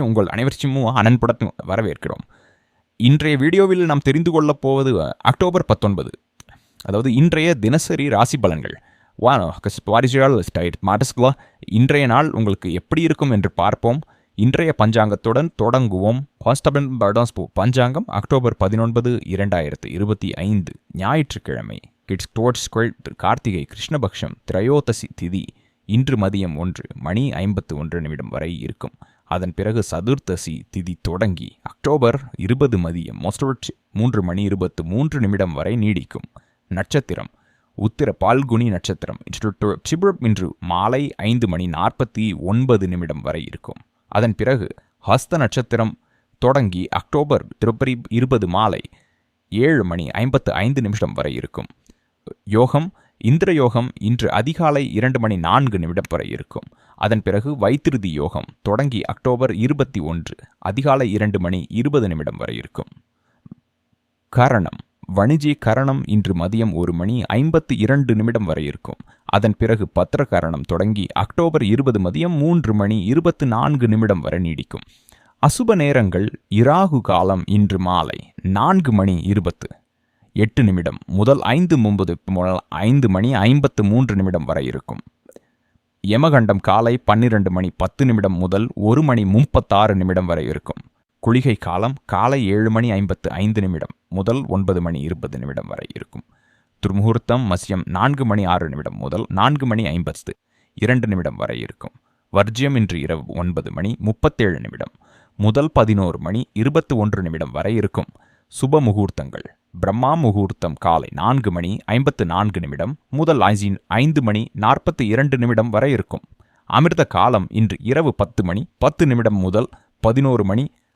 உங்கள் அனைவரையும் அனன்புடன் வரவேற்கிறோம். இன்றைய வீடியோவில் நாம் தெரிந்து கொள்ளப் போவது அக்டோபர் 19, அதாவது இன்றைய தினசரி ராசி பலன்கள். இன்றைய நாள் உங்களுக்கு எப்படி இருக்கும் என்று பார்ப்போம். இன்றைய பஞ்சாங்கத்துடன் தொடங்குவோம். பஞ்சாங்கம் அக்டோபர் 19, 2025 ஞாயிற்றுக்கிழமை. கார்த்திகை கிருஷ்ணபக்ஷம் திரையோதசி திதி இன்று மதியம் 1:51 வரை இருக்கும். அதன் பிறகு சதுர்த்தசி திதி தொடங்கி அக்டோபர் 20 மதியம் 3:23 வரை நீடிக்கும். நட்சத்திரம் உத்திர பால்குனி நட்சத்திரம் இன்று மாலை 5:49 வரை இருக்கும். அதன் பிறகு ஹஸ்த நட்சத்திரம் தொடங்கி அக்டோபர் 20 மாலை 7:55 வரை இருக்கும். யோகம் இந்திர யோகம் இன்று அதிகாலை 2:04 வரை இருக்கும். அதன் பிறகு வைத்திருதி யோகம் தொடங்கி அக்டோபர் 21 அதிகாலை 2:20 வரை இருக்கும். கரணம் வணிஜி கரணம் இன்று மதியம் 1:52 வரை இருக்கும். அதன் பிறகு பத்திர கரணம் தொடங்கி அக்டோபர் 20 மதியம் 3:24 வரை நீடிக்கும். அசுப நேரங்கள் இராகு காலம் இன்று மாலை 4:28 முதல் 5:53 வரை இருக்கும். யமகண்டம் காலை 12:10 முதல் 1:36 வரை இருக்கும். குளிகை காலம் காலை 7:55 முதல் 9:20 வரை இருக்கும். துர்முகூர்த்தம் மதியம் 4:06 முதல் 4:52 வரை இருக்கும். வர்ஜ்யம் இன்று இரவு 9:37 முதல் 11:21 வரை இருக்கும். சுப முகூர்த்தங்கள் பிரம்மா முகூர்த்தம் காலை 4:54 முதல் 5:42 வரை இருக்கும். அமிர்த காலம் இன்று இரவு 10:10 முதல்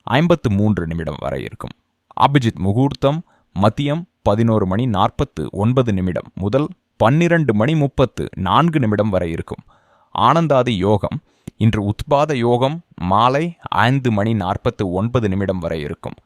11:53 வரை இருக்கும். அபிஜித் முகூர்த்தம் மதியம் 11:49 முதல் 12:34 வரை இருக்கும். ஆனந்தாதி யோகம் இன்று உத்பாத யோகம் மாலை 5:49 வரை இருக்கும்.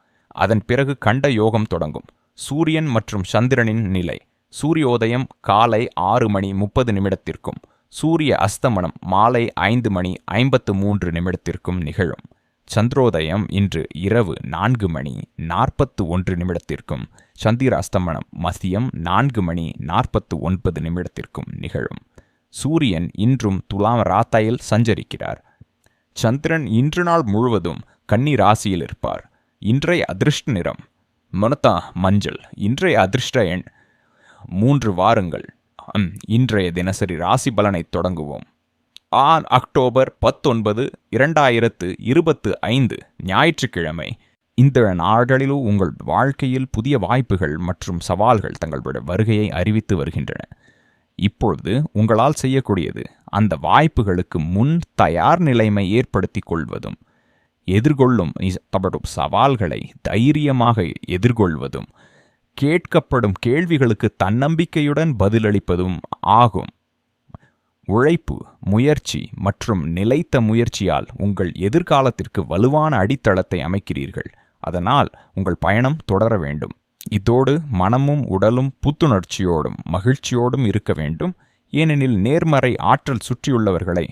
அதன் பிறகு கண்ட யோகம் தொடங்கும். சூரியன் மற்றும் சந்திரனின் நிலை சூரியோதயம் காலை 6:30 சூரிய அஸ்தமனம் மாலை 5:53 நிகழும். சந்திரோதயம் இன்று இரவு 4:41 சந்திர அஸ்தமனம் மதியம் 4:49 நிகழும். சூரியன் இன்றும் துலாம் ராத்தையில் சஞ்சரிக்கிறார். சந்திரன் இன்று நாள் முழுவதும் கன்னி ராசியில் இருப்பார். இன்றைய அதிர்ஷ்ட நிறம் மொனத்தா மஞ்சள். இன்றைய அதிர்ஷ்ட எண் 3. வாருங்கள் இன்றைய தினசரி ராசி பலனை தொடங்குவோம். அக்டோபர் 19, 2025 ஞாயிற்றுக்கிழமை. இந்த நாட்களிலும் உங்கள் வாழ்க்கையில் புதிய வாய்ப்புகள் மற்றும் சவால்கள் தங்களுடைய வருகையை அறிவித்து வருகின்றன. இப்பொழுது உங்களால் செய்யக்கூடியது அந்த வாய்ப்புகளுக்கு முன் தயார் நிலைமை ஏற்படுத்தி கொள்வதும் எதிர்கொள்ளும் சவால்களை தைரியமாக எதிர்கொள்வதும் கேட்கப்படும் கேள்விகளுக்கு தன்னம்பிக்கையுடன் பதிலளிப்பதும் ஆகும். உழைப்பு, முயற்சி மற்றும் நிலைத்த முயற்சியால் உங்கள் எதிர்காலத்திற்கு வலுவான அடித்தளத்தை அமைக்கிறீர்கள். அதனால் உங்கள் பயணம் தொடர வேண்டும். இதோடு மனமும் உடலும் புத்துணர்ச்சியோடும் மகிழ்ச்சியோடும் இருக்க வேண்டும். ஏனெனில் நேர்மறை ஆற்றல் சுற்றியுள்ளவர்களை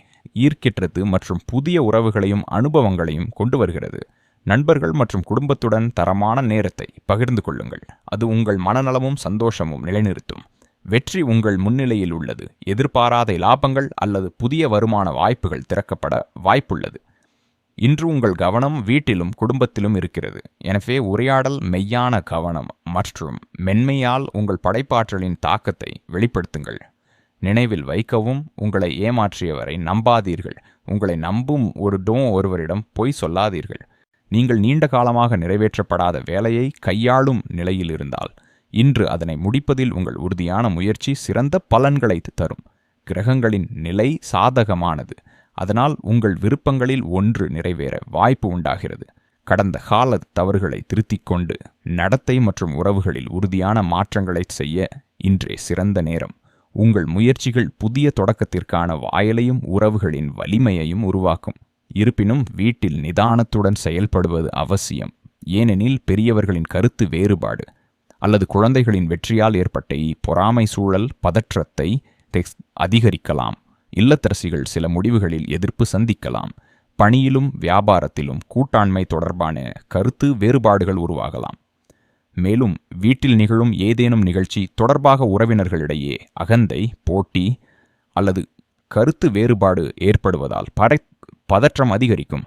ஈர்க்கின்றது மற்றும் புதிய உறவுகளையும் அனுபவங்களையும் கொண்டு வருகிறது. நண்பர்கள் மற்றும் குடும்பத்துடன் தரமான நேரத்தை பகிர்ந்து கொள்ளுங்கள். அது உங்கள் மனநலமும் சந்தோஷமும் நிலைநிறுத்தும். வெற்றி உங்கள் முன்னிலையில் உள்ளது. எதிர்பாராத லாபங்கள் அல்லது புதிய வருமான வாய்ப்புகள் திறக்கப்பட வாய்ப்புள்ளது. இன்று உங்கள் கவனம் வீட்டிலும் குடும்பத்திலும் இருக்கிறது. எனவே உரையாடல், மெய்யான கவனம் மற்றும் மென்மையால் உங்கள் படைப்பாற்றலின் தாக்கத்தை வெளிப்படுத்துங்கள். நினைவில் வைக்கவும், உங்களை ஏமாற்றியவரை நம்பாதீர்கள். உங்களை நம்பும் ஒருவரிடம் பொய் சொல்லாதீர்கள். நீங்கள் நீண்ட காலமாக நிறைவேற்றப்படாத வேலையை கையாளும் நிலையில் இருந்தால் இன்று அதனை முடிப்பதில் உங்கள் உறுதியான முயற்சி சிறந்த பலன்களை தரும். கிரகங்களின் நிலை சாதகமானது. அதனால் உங்கள் விருப்பங்களில் ஒன்று நிறைவேற வாய்ப்பு உண்டாகிறது. கடந்த கால தவறுகளை திருத்திக் கொண்டு நடத்தை மற்றும் உறவுகளில் உறுதியான மாற்றங்களை செய்ய இன்றே சிறந்த நேரம். உங்கள் முயற்சிகள் புதிய தொடக்கத்திற்கான வாயிலையும் உறவுகளின் வலிமையையும் உருவாக்கும். இருப்பினும் வீட்டில் நிதானத்துடன் செயல்படுவது அவசியம். ஏனெனில் பெரியவர்களின் கருத்து வேறுபாடு அல்லது குழந்தைகளின் வெற்றியால் ஏற்பட்ட பொறாமை சூழல் பதற்றத்தை அதிகரிக்கலாம். இல்லத்தரசிகள் சில முடிவுகளில் எதிர்ப்பு சந்திக்கலாம். பணியிலும் வியாபாரத்திலும் கூட்டாண்மை தொடர்பான கருத்து வேறுபாடுகள் உருவாகலாம். மேலும் வீட்டில் நிகழும் ஏதேனும் நிகழ்ச்சி தொடர்பாக உறவினர்களிடையே அகந்தை, போட்டி அல்லது கருத்து வேறுபாடு ஏற்படுவதால் பதற்றம் அதிகரிக்கும்.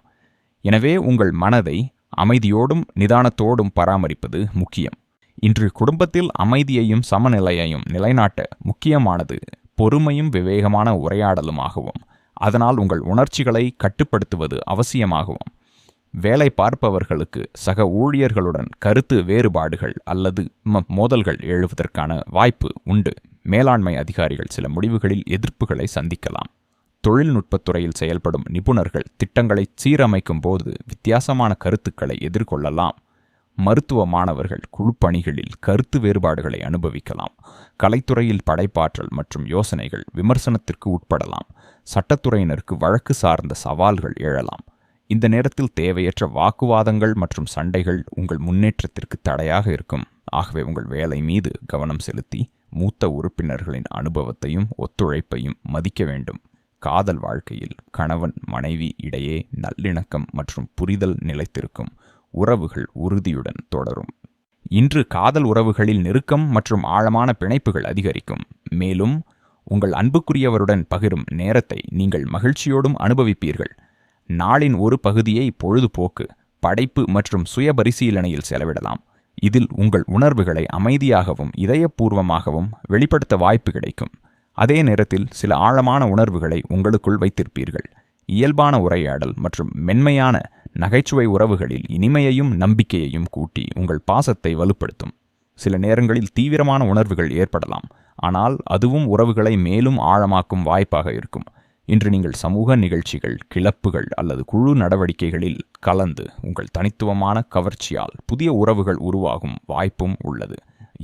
எனவே உங்கள் மனதை அமைதியோடும் நிதானத்தோடும் பராமரிப்பது முக்கியம். இன்று குடும்பத்தில் அமைதியையும் சமநிலையையும் நிலைநாட்ட முக்கியமானது பொறுமையும் விவேகமான உரையாடலுமாகவும், அதனால் உங்கள் உணர்ச்சிகளை கட்டுப்படுத்துவது அவசியமாகவும். வேலை பார்ப்பவர்களுக்கு சக ஊழியர்களுடன் கருத்து வேறுபாடுகள் அல்லது மோதல்கள் எழுவதற்கான வாய்ப்பு உண்டு. மேலாண்மை அதிகாரிகள் சில முடிவுகளில் எதிர்ப்புகளை சந்திக்கலாம். தொழில்நுட்பத் துறையில் செயல்படும் நிபுணர்கள் திட்டங்களை சீரமைக்கும் போது வித்தியாசமான கருத்துக்களை எதிர்கொள்ளலாம். மருத்துவ மாணவர்கள் குழுப்பணிகளில் கருத்து வேறுபாடுகளை அனுபவிக்கலாம். கலைத்துறையில் படைப்பாற்றல் மற்றும் யோசனைகள் விமர்சனத்திற்கு உட்படலாம். சட்டத்துறையினருக்கு வழக்கு சார்ந்த சவால்கள் எழலாம். இந்த நேரத்தில் தேவையற்ற வாக்குவாதங்கள் மற்றும் சண்டைகள் உங்கள் முன்னேற்றத்திற்கு தடையாக இருக்கும். ஆகவே உங்கள் வேலை மீது கவனம் செலுத்தி மூத்த உறுப்பினர்களின் அனுபவத்தையும் ஒத்துழைப்பையும் மதிக்க வேண்டும். காதல் வாழ்க்கையில் கணவன் மனைவி இடையே நல்லிணக்கம் மற்றும் புரிதல் நிலைத்திருக்கும். உறவுகள் உறுதியுடன் தொடரும். இன்று காதல் உறவுகளில் நெருக்கம் மற்றும் ஆழமான பிணைப்புகள் அதிகரிக்கும். மேலும் உங்கள் அன்புக்குரியவருடன் பகிரும் நேரத்தை நீங்கள் மகிழ்ச்சியோடும் அனுபவிப்பீர்கள். நாளின் ஒரு பகுதியை பொழுதுபோக்கு, படைப்பு மற்றும் சுய பரிசீலனையில் செலவிடலாம். இதில் உங்கள் உணர்வுகளை அமைதியாகவும் இதயபூர்வமாகவும் வெளிப்படுத்த வாய்ப்பு கிடைக்கும். அதே நேரத்தில் சில ஆழமான உணர்வுகளை உங்களுக்குள் வைத்திருப்பீர்கள். இயல்பான உரையாடல் மற்றும் மென்மையான நகைச்சுவை உறவுகளில் இனிமையையும் நம்பிக்கையையும் கூட்டி உங்கள் பாசத்தை வலுப்படுத்தும். சில நேரங்களில் தீவிரமான உணர்வுகள் ஏற்படலாம், ஆனால் அதுவும் உறவுகளை மேலும் ஆழமாக்கும் வாய்ப்பாக இருக்கும். இன்று நீங்கள் சமூக நிகழ்ச்சிகள், கிளப்புகள் அல்லது குழு நடவடிக்கைகளில் கலந்து உங்கள் தனித்துவமான கவர்ச்சியால் புதிய உறவுகள் உருவாகும் வாய்ப்பும் உள்ளது.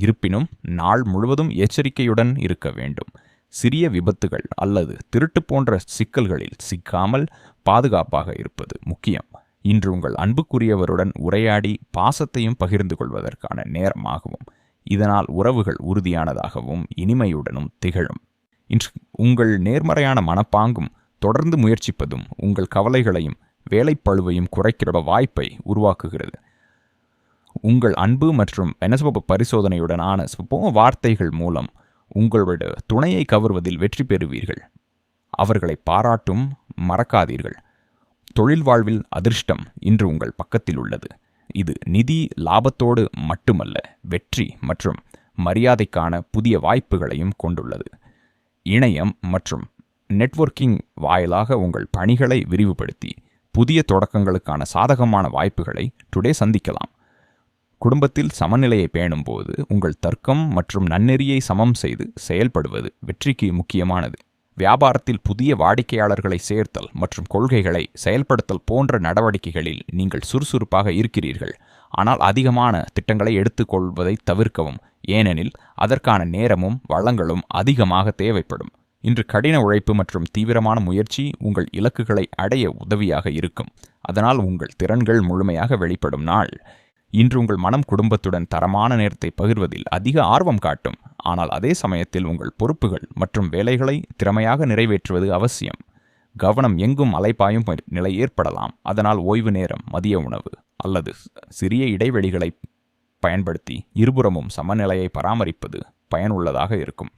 இருப்பினும் நாள் முழுவதும் எச்சரிக்கையுடன் இருக்க வேண்டும். சிறிய விபத்துகள் அல்லது திருட்டு போன்ற சிக்கல்களில் சிக்காமல் பாதுகாப்பாக இருப்பது முக்கியம். இன்று உங்கள் அன்புக்குரியவருடன் உரையாடி பாசத்தையும் பகிர்ந்து கொள்வதற்கான நேரமாகவும், இதனால் உறவுகள் உறுதியானதாகவும் இனிமையுடனும் திகழும். இன்று உங்கள் நேர்மறையான மனப்பாங்கும் தொடர்ந்து முயற்சிப்பதும் உங்கள் கவலைகளையும் வேலைப்பழுவையும் குறைக்கிற வாய்ப்பை உருவாக்குகிறது. உங்கள் அன்பு மற்றும் பரிசோதனையுடனான வார்த்தைகள் மூலம் உங்களுடைய துணையை கவர்வதில் வெற்றி பெறுவீர்கள். அவர்களை பாராட்டும் மறக்காதீர்கள். தொழில் வாழ்வில் அதிர்ஷ்டம் இன்று உங்கள் பக்கத்தில் உள்ளது. இது நிதி லாபத்தோடு மட்டுமல்ல, வெற்றி மற்றும் மரியாதைக்கான புதிய வாய்ப்புகளையும் கொண்டுள்ளது. இணையம் மற்றும் நெட்வொர்க்கிங் வாயிலாக உங்கள் பணிகளை விரிவுபடுத்தி புதிய தொடக்கங்களுக்கான சாதகமான வாய்ப்புகளை டுடே சந்திக்கலாம். குடும்பத்தில் சமநிலையை பேணும் போது உங்கள் தர்க்கம் மற்றும் நன்னெறியை சமம் செய்து செயல்படுவது வெற்றிக்கு முக்கியமானது. வியாபாரத்தில் புதிய வாடிக்கையாளர்களை சேர்த்தல் மற்றும் கொள்கைகளை செயல்படுத்தல் போன்ற நடவடிக்கைகளில் நீங்கள் சுறுசுறுப்பாக இருக்கிறீர்கள். ஆனால் அதிகமான திட்டங்களை எடுத்துக்கொள்வதை தவிர்க்கவும், ஏனெனில் அதற்கான நேரமும் வளங்களும் அதிகமாக தேவைப்படும். இன்று கடின உழைப்பு மற்றும் தீவிரமான முயற்சி உங்கள் இலக்குகளை அடைய உதவியாக இருக்கும். அதனால் உங்கள் திறன்கள் முழுமையாக வெளிப்படும் நாள். இன்று உங்கள் மனம் குடும்பத்துடன் தரமான நேரத்தை பகிர்வதில் அதிக ஆர்வம் காட்டும். ஆனால் அதே சமயத்தில் உங்கள் பொறுப்புகள் மற்றும் வேலைகளை திறமையாக நிறைவேற்றுவது அவசியம். கவனம் எங்கும் அலைப்பாயும் நிலை ஏற்படலாம். அதனால் ஓய்வு நேரம், மதிய உணவு அல்லது சிறிய இடைவெளிகளை பயன்படுத்தி இருபுறமும் சமநிலையை பராமரிப்பது பயனுள்ளதாக இருக்கும்.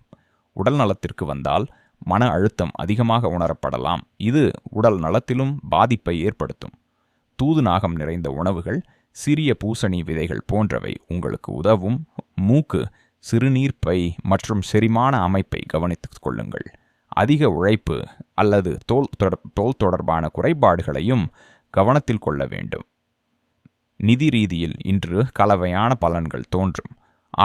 உடல் நலத்திற்கு வந்தால் மன அழுத்தம் அதிகமாக உணரப்படலாம். இது உடல் நலத்திலும் பாதிப்பை ஏற்படுத்தும். தூது நாகம் நிறைந்த உணவுகள், சிறிய பூசணி விதைகள் போன்றவை உங்களுக்கு உதவும். மூக்கு, சிறுநீர்ப்பை மற்றும் செரிமான அமைப்பை கவனித்துக் கொள்ளுங்கள். அதிக உழைப்பு அல்லது தோல் தொடர்பான குறைபாடுகளையும் கவனத்தில் கொள்ள வேண்டும். நிதி ரீதியில் இன்று கலவையான பலன்கள் தோன்றும்.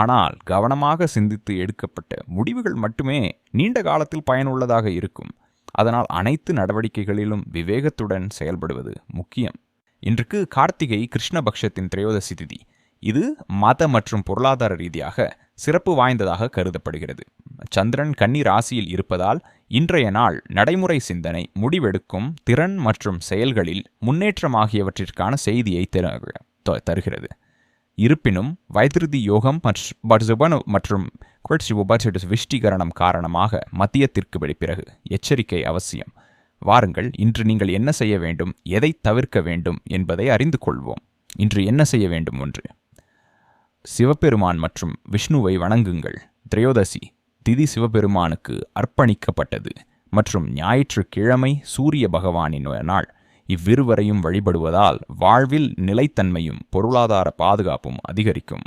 ஆனால் கவனமாக சிந்தித்து எடுக்கப்பட்ட முடிவுகள் மட்டுமே நீண்ட காலத்தில் பயனுள்ளதாக இருக்கும். அதனால் அனைத்து நடவடிக்கைகளிலும் விவேகத்துடன் செயல்படுவது முக்கியம். இன்றைக்கு கார்த்திகை கிருஷ்ணபக்ஷத்தின் திரையோதசி திதி. இது மத மற்றும் பொருளாதார ரீதியாக சிறப்பு வாய்ந்ததாக கருதப்படுகிறது. சந்திரன் கன்னி ராசியில் இருப்பதால் இன்றைய நாள் நடைமுறை சிந்தனை, முடிவெடுக்கும் திறன் மற்றும் செயல்களில் முன்னேற்றம் ஆகியவற்றிற்கான செய்தியை தருகிறது. இருப்பினும் வைத்திருதி யோகம் மற்றும் விஷ்டிகரணம் காரணமாக மத்தியத்திற்கு பிறகு எச்சரிக்கை அவசியம். வாருங்கள், இன்று நீங்கள் என்ன செய்ய வேண்டும், எதை தவிர்க்க வேண்டும் என்பதை அறிந்து கொள்வோம். இன்று என்ன செய்ய வேண்டும்? 1. சிவபெருமான் மற்றும் விஷ்ணுவை வணங்குங்கள். திரையோதசி திதி சிவபெருமானுக்கு அர்ப்பணிக்கப்பட்டது மற்றும் ஞாயிற்றுக்கிழமை சூரிய பகவானின் நாள். இவ்விருவரையும் வழிபடுவதால் வாழ்வில் நிலைத்தன்மையும் பொருளாதார பாதுகாப்பும் அதிகரிக்கும்.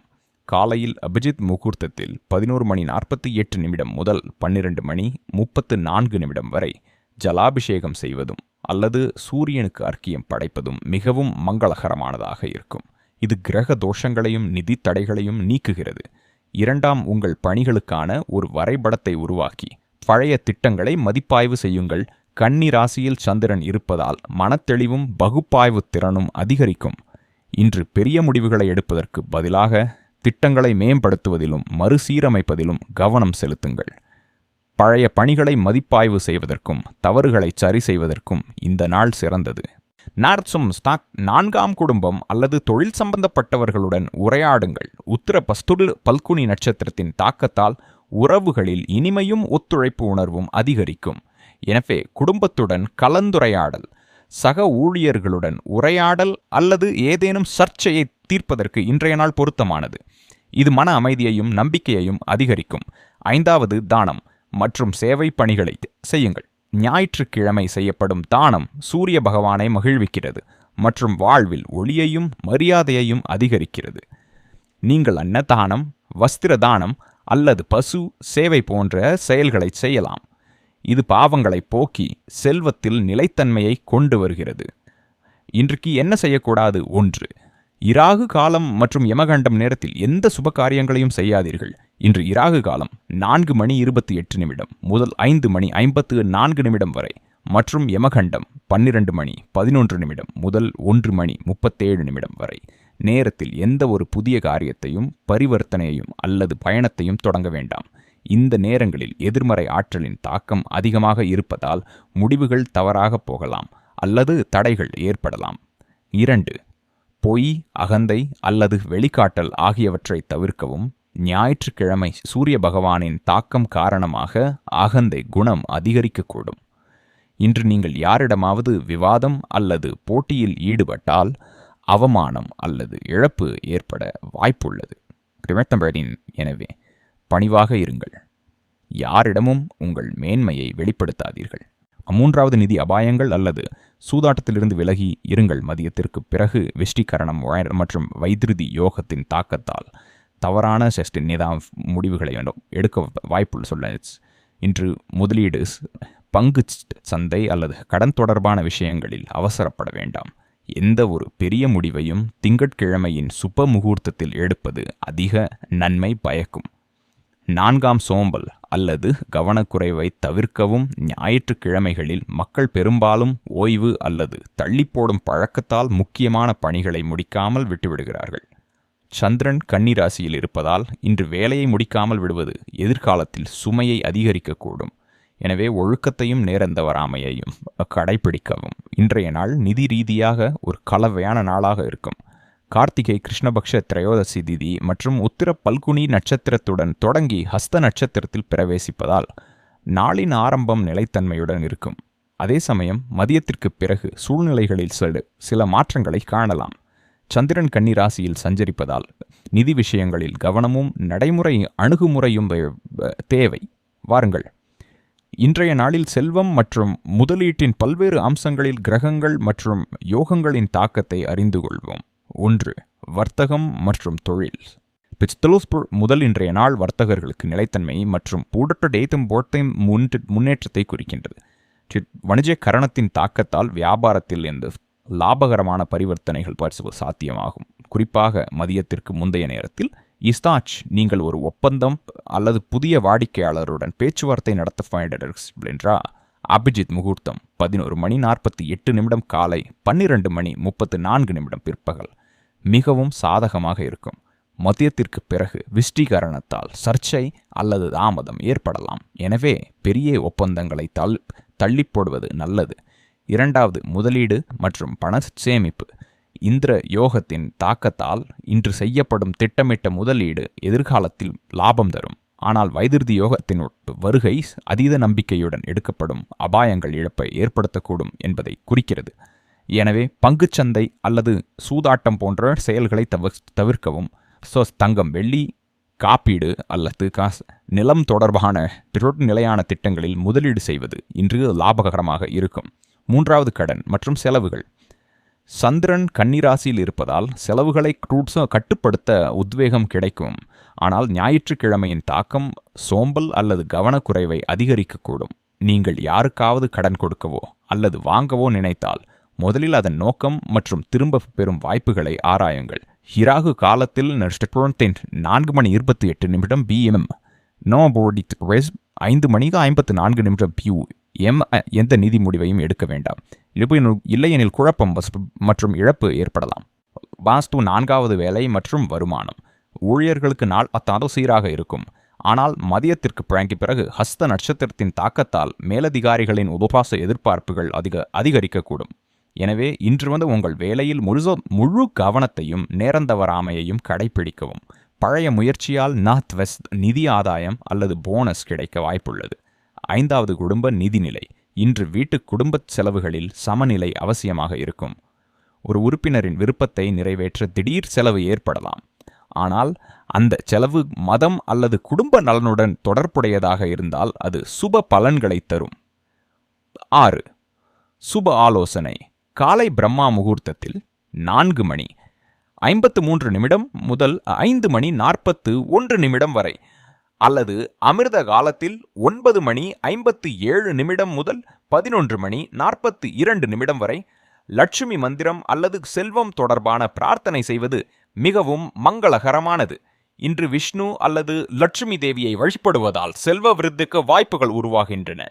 காலையில் அபிஜித் முகூர்த்தத்தில் 11:48 முதல் 12:34 வரை ஜலாபிஷேகம் செய்வதும் அல்லது சூரியனுக்கு அர்க்கியம் படைப்பதும் மிகவும் மங்களகரமானதாக இருக்கும். இது கிரக தோஷங்களையும் நிதி தடைகளையும் நீக்குகிறது. 2. உங்கள் பணிகளுக்கான ஒரு வரைபடத்தை உருவாக்கி பழைய திட்டங்களை மதிப்பாய்வு செய்யுங்கள். கன்னி ராசியில் சந்திரன் இருப்பதால் மனத்தெளிவும் பகுப்பாய்வு திறனும் அதிகரிக்கும். இன்று பெரிய முடிவுகளை எடுப்பதற்கு பதிலாக திட்டங்களை மேம்படுத்துவதிலும் மறுசீரமைப்பதிலும் கவனம் செலுத்துங்கள். பழைய பணிகளை மதிப்பாய்வு செய்வதற்கும் தவறுகளை சரி செய்வதற்கும் இந்த நாள் சிறந்தது. நார்த்சும் ஸ்டாக் 4ஆம் குடும்பம் அல்லது தொழில் சம்பந்தப்பட்டவர்களுடன் உரையாடுங்கள். உத்திர பல்குனி நட்சத்திரத்தின் தாக்கத்தால் உறவுகளில் இனிமையும் ஒத்துழைப்பு உணர்வும் அதிகரிக்கும். எனவே குடும்பத்துடன் கலந்துரையாடல், சக ஊழியர்களுடன் உரையாடல் அல்லது ஏதேனும் சர்ச்சையை தீர்ப்பதற்கு இன்றைய நாள் பொருத்தமானது. இது மன அமைதியையும் நம்பிக்கையையும் அதிகரிக்கும். 5. தானம் மற்றும் சேவை பணிகளை செய்யுங்கள். ஞாயிற்றுக்கிழமை செய்யப்படும் தானம் சூரிய பகவானை மகிழ்விக்கிறது மற்றும் வாழ்வில் ஒளியையும் மரியாதையையும் அதிகரிக்கிறது. நீங்கள் அன்னதானம், வஸ்திர தானம் அல்லது பசு சேவை போன்ற செயல்களை செய்யலாம். இது பாவங்களை போக்கி செல்வத்தில் நிலைத்தன்மையை கொண்டு வருகிறது. இன்றைக்கு என்ன செய்யக்கூடாது? 1. இராகு காலம் மற்றும் யமகண்டம் நேரத்தில் எந்த சுப காரியங்களையும் செய்யாதீர்கள். இன்று இராகு காலம் 4:28 முதல் 5:54 வரை மற்றும் யமகண்டம் 12:11 முதல் 1:37 வரை. நேரத்தில் எந்த ஒரு புதிய காரியத்தையும் பரிவர்த்தனையையும் அல்லது பயணத்தையும் தொடங்க வேண்டாம். இந்த நேரங்களில் எதிர்மறை ஆற்றலின் தாக்கம் அதிகமாக இருப்பதால் முடிவுகள் தவறாக போகலாம் அல்லது தடைகள் ஏற்படலாம். 2. பொய், அகந்தை அல்லது வெளிக்காட்டல் ஆகியவற்றை தவிர்க்கவும். ஞாயிற்றுக்கிழமை சூரிய பகவானின் தாக்கம் காரணமாக அகந்தை குணம் அதிகரிக்கக்கூடும். இன்று நீங்கள் யாரிடமாவது விவாதம் அல்லது போட்டியில் ஈடுபட்டால் அவமானம் அல்லது இழப்பு ஏற்பட வாய்ப்புள்ளது. எனவே பணிவாக இருங்கள். யாரிடமும் உங்கள் மேன்மையை வெளிப்படுத்தாதீர்கள். 3. நிதி அபாயங்கள் அல்லது சூதாட்டத்திலிருந்து விலகி இருங்கள். மதியத்திற்கு பிறகு விஷ்டிகரணம் மற்றும் வைத்திருதி யோகத்தின் தாக்கத்தால் தவறான முடிவுகளை எடுக்க வாய்ப்புள்ள சொல்ல. இன்று முதலீடு, பங்கு சந்தை அல்லது கடன் தொடர்பான விஷயங்களில் அவசரப்பட வேண்டாம். எந்த ஒரு பெரிய முடிவையும் திங்கட்கிழமையின் சுப முகூர்த்தத்தில் எடுப்பது அதிக நன்மை பயக்கும். 4. சோம்பல் அல்லது கவனக்குறைவை தவிர்க்கவும். ஞாயிற்றுக்கிழமைகளில் மக்கள் பெரும்பாலும் ஓய்வு அல்லது தள்ளிப்போடும் பழக்கத்தால் முக்கியமான பணிகளை முடிக்காமல் விட்டுவிடுகிறார்கள். சந்திரன் கன்னி ராசியில் இருப்பதால் இன்று வேலையை முடிக்காமல் விடுவது எதிர்காலத்தில் சுமையை அதிகரிக்கக்கூடும். எனவே ஒழுக்கத்தையும் நேரந்த வராமையையும் கடைபிடிக்கவும். இன்றைய நாள் நிதி ரீதியாக ஒரு கலவையான நாளாக இருக்கும். கார்த்திகை கிருஷ்ணபக்ஷ திரையோதசி திதி மற்றும் உத்திர பல்குனி நட்சத்திரத்துடன் தொடங்கி ஹஸ்த நட்சத்திரத்தில் பிரவேசிப்பதால் நாளின் ஆரம்பம் நிலைத்தன்மையுடன் இருக்கும். அதே சமயம் மதியத்திற்கு பிறகு சூழ்நிலைகளில் சில மாற்றங்களை காணலாம். சந்திரன் கன்னி ராசியில் சஞ்சரிப்பதால் நிதி விஷயங்களில் கவனமும் நடைமுறை அணுகுமுறையும் தேவை. வாருங்கள், இன்றைய நாளில் செல்வம் மற்றும் முதலீட்டின் பல்வேறு அம்சங்களில் கிரகங்கள் மற்றும் யோகங்களின் தாக்கத்தை அறிந்து கொள்வோம். 1. வர்த்தகம் மற்றும் தொழில். முதல் இன்றைய நாள் வர்த்தகர்களுக்கு நிலைத்தன்மை மற்றும் முன்னேற்றத்தை குறிக்கின்றது. வணிக கரணத்தின் தாக்கத்தால் வியாபாரத்தில் இருந்து லாபகரமான பரிவர்த்தனைகள் சாத்தியமாகும். குறிப்பாக மதியத்திற்கு முந்தைய நேரத்தில் நீங்கள் ஒரு ஒப்பந்தம் அல்லது புதிய வாடிக்கையாளருடன் பேச்சுவார்த்தை நடத்த அபிஜித் முகூர்த்தம் 11:48 காலை 12:34 பிற்பகல் மிகவும் சாதகமாக இருக்கும். மதியத்திற்கு பிறகு விஷ்டிகரணத்தால் சர்ச்சை அல்லது தாமதம் ஏற்படலாம். எனவே பெரிய ஒப்பந்தங்களை தள்ளி போடுவது நல்லது. 2. முதலீடு மற்றும் பண சேமிப்பு. இந்திர யோகத்தின் தாக்கத்தால் இன்று செய்யப்படும் திட்டமிட்ட முதலீடு எதிர்காலத்தில் லாபம் தரும். ஆனால் வைதிருதி யோகத்தின் வருகை அதீத நம்பிக்கையுடன் எடுக்கப்படும் அபாயங்கள் இழப்பை ஏற்படுத்தக்கூடும் என்பதை குறிக்கிறது. எனவே பங்குச்சந்தை அல்லது சூதாட்டம் போன்ற செயல்களை தவிர்க்கவும். தங்கம், வெள்ளி, காப்பீடு அல்லது நிலம் தொடர்பான நிலையான திட்டங்களில் முதலீடு செய்வது இன்று லாபகரமாக இருக்கும். 3வது, கடன் மற்றும் செலவுகள். சந்திரன் கன்னிராசியில் இருப்பதால் செலவுகளை கட்டுப்படுத்த உத்வேகம் கிடைக்கும். ஆனால் ஞாயிற்றுக்கிழமையின் தாக்கம் சோம்பல் அல்லது கவனக்குறைவை அதிகரிக்கக்கூடும். நீங்கள் யாருக்காவது கடன் கொடுக்கவோ அல்லது வாங்கவோ நினைத்தால் முதலில் அதன் நோக்கம் மற்றும் திரும்ப பெறும் வாய்ப்புகளை ஆராயுங்கள். ராகு காலத்தில் 4:28 PM, நோபோடித் 5:54 PM எந்த நிதி முடிவையும் எடுக்க வேண்டாம். இல்லையெனில் குழப்பம் மற்றும் இழப்பு ஏற்படலாம். வாஸ்து 4வது வேலை மற்றும் வருமானம். ஊழியர்களுக்கு நாள் அத்தாது சீராக இருக்கும். ஆனால் மதியத்திற்கு பிறகு ஹஸ்த நட்சத்திரத்தின் தாக்கத்தால் மேலதிகாரிகளின் உபவாச எதிர்பார்ப்புகள் அதிகரிக்கக்கூடும். எனவே இன்று உங்கள் வேலையில் முழு கவனத்தையும் நேரந்தவறாமையையும் கடைபிடிக்கவும். பழைய முயற்சியால் நார்த் வெஸ்ட் நிதி ஆதாயம் அல்லது போனஸ் கிடைக்க வாய்ப்புள்ளது. 5வது, குடும்ப நிதிநிலை. இன்று வீட்டு குடும்ப செலவுகளில் சமநிலை அவசியமாக இருக்கும். ஒரு உறுப்பினரின் விருப்பத்தை நிறைவேற்ற திடீர் செலவு ஏற்படலாம். ஆனால் அந்த செலவு மதம் அல்லது குடும்ப நலனுடன் தொடர்புடையதாக இருந்தால் அது சுப பலன்களை தரும். 6. சுப ஆலோசனை. காலை பிரம்மா முகூர்த்தத்தில் 4:53 முதல் 5:41 வரை அல்லது அமிர்த காலத்தில் 9:57 முதல் 11:42 வரை லட்சுமி மந்திரம் அல்லது செல்வம் தொடர்பான பிரார்த்தனை செய்வது மிகவும் மங்களகரமானது. இன்று விஷ்ணு அல்லது லட்சுமி தேவியை வழிபடுவதால் செல்வ விருத்திக்கு வாய்ப்புகள் உருவாகின்றன.